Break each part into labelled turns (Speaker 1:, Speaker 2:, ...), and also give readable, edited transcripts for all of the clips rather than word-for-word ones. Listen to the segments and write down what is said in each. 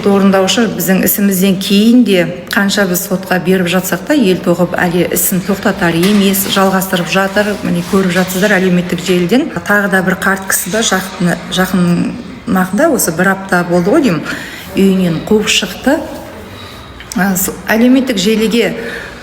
Speaker 1: Орындаушы біздің ісімізден кейін де қанша біз сотқа беріп жатсақ та ел тоғып әлі ісін тоқтатар емес, жалғастырып жатыр. Міне көріп жатсыздар әлеуметтік желіден. Тағы да бір қарт кісі да жақын мақында, осы бір апта болды ғой деймін, үйінен қуып шықты. Әлеуметтік желіге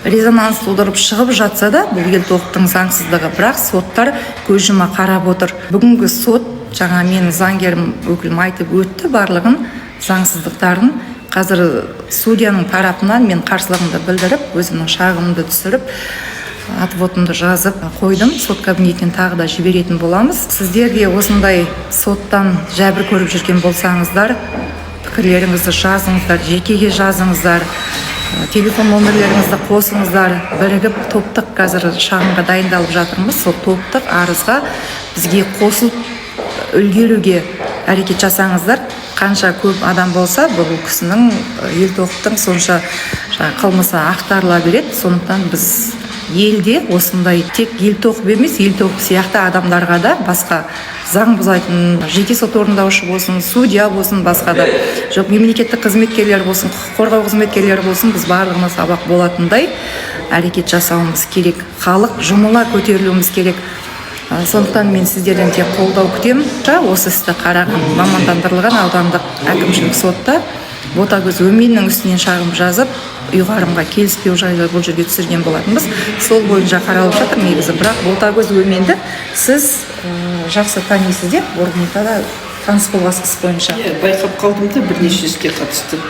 Speaker 1: резонанс тудырып шығып жатса да, бұл ел тоғыптың заңсыздығы, бірақ соттар көз жұма қарап отыр. Бүгінгі сот, жаңа мен заңгерім өкілім айтып өтті барлығын, заңсыздықтарын. Қазір судьяның тарапынан мен қарсылығымды білдіріп, өзімнің шағымымды түсіріп, отводымды жазып қойдым. Сот кабинетінен тағы да жіберетін боламыз. Сіздер де осындай соттан жәбір көріп жүрген болсаңыздар, пікірлеріңізді жазыңыздар, жекеге жазыңыздар, телефон номерлеріңізді қосыңыздар. Бірігіп топтық қазір шағымға дайындалып жатырмыз. Сол топтық арызға бізге қосылып үлгеруге әрекет жасаңыздар. Қанша көп адам болса, бұл кісінің ел тоғыптың сонша қылмысы ақтарыла береді. Сондықтан біз елде осындай тек ел тоғып емес, ел тоғып сияқты адамдарға да басқа заң бұзайтын жеке сот орындаушы болсын, судья болсын, басқа да жоқ мемлекеттік қызметкерлер болсын, құқық қорғау қызметкерлері болсын, біз барлығына сабақ болатындай әрекет жасауымыз керек. Халық жұмыла көтерілуіміз керек. Сондықтан мен сіздерден тек қолдау күтемін. Осы істі қараған мамандандырылған аудандық әкімшілік сотта Ботагөз Өменнің үстінен шағым жазып, ұйғарымға келіспеу жайлы бұл жерге түсірген болатынбыз. Сол бойынша қаралып жатыр негізі. Бірақ Ботагөз Өменді сіз жақсы танисыз деп, бұрында да таныс болғансыз іс бойынша.
Speaker 2: Байқап қалдым да бірнеше іске қатысты.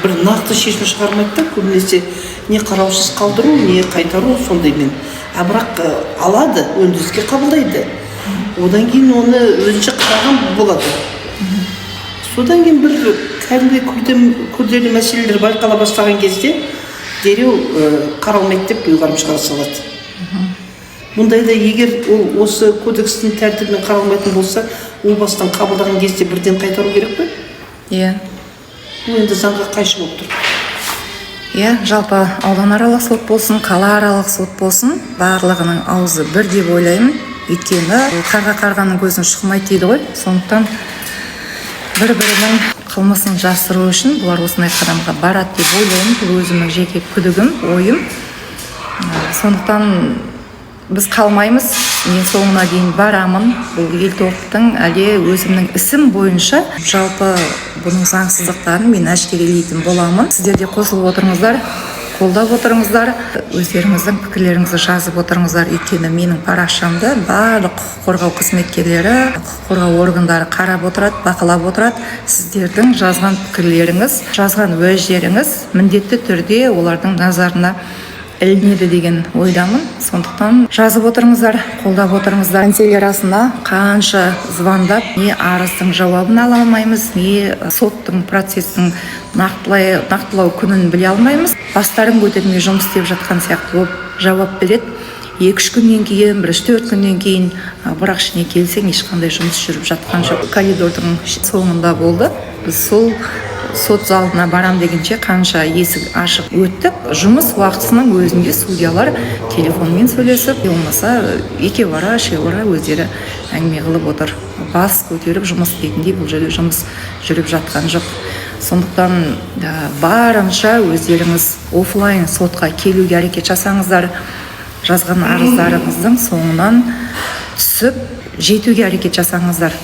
Speaker 2: Бір нақты шешім шығармайды да, көбінесе не қараусыз қалдыру, не қайтару сондаймен. Бірақ алады, өндіріске қабылдайды. Одан кейін оны өзінше қараған болады. Содан кейін бір кәдімгі күрделі мәселелер байқала бастаған кезде дереу қаралмайды деп ұйғарым шығара салады. Мұндайда егер ол осы кодекстің тәртібімен қаралмайтын болса, ол бастан қабылдаған кезде бірден қайтару керек пе?
Speaker 1: Иә.
Speaker 2: Бұл енді заңға қайшы болып тұр.
Speaker 1: Иә, жалпы ауданаралық сот болсын, қалааралық сот болсын, барлығының аузы бір деп ойлаймын. Өйткені қарға қарғаның көзін шықмайды дейді ғой. Сондықтан бір-бірінің қылмысын жасыру үшін бұлар осындай қадамға барады деп ойлаймын. Бұл өзімнің жеке күдігім, ойым. Сондықтан біз қалмаймыз. Мен соңына дейін барамын. Бұл ел тоғыптың әлі өзімнің ісім бойынша жалпы бұның заңсыздықтарын мен әшкерелейтін боламын. Сіздер де қосылып отырыңыздар, қолдап отырыңыздар, өздеріңіздің пікірлеріңізді жазып отырыңыздар. Өйткені менің парақшамды барлық құқық қорғау қызметкерлері, құқық қорғау органдары қарап отырады, бақылап отырады. Сіздердің жазған пікірлеріңіз, жазған уәждеріңіз міндетті түрде олардың назарына ілінеді деген ойдамын. Сондықтан жазып отырыңыздар, қолдап отырыңыздар. Мәселелер арасында қанша звондап, не арыздың жауабын ала алмаймыз, не соттың процестің нақтылау күнін біле алмаймыз. Бастарын көтермей жұмыс істеп жатқан сияқты болып жауап береді. 2-3 күннен кейін, 1-4 күннен кейін, бірақ ішіне келсең ешқандай жұмыс жүріп жатқан жоқ. Коридордың соңында болды. Біз сол сот залына барам дегенше қанша есік ашық өттік. Жұмыс уақытысының өзінде судьялар телефонмен сөйлесіп, болмаса екеуара, үшеуара өздері әңгіме қылып отыр. Бас көтеріп жұмыс істейтіндей бұл жерде жұмыс жүріп жатқан жоқ. Сондықтан барынша өздеріңіз офлайн сотқа келуге әрекет жасаңыздар. Жазған арыздарыңыздың соңынан түсіп жетуге әрекет жасаңыздар.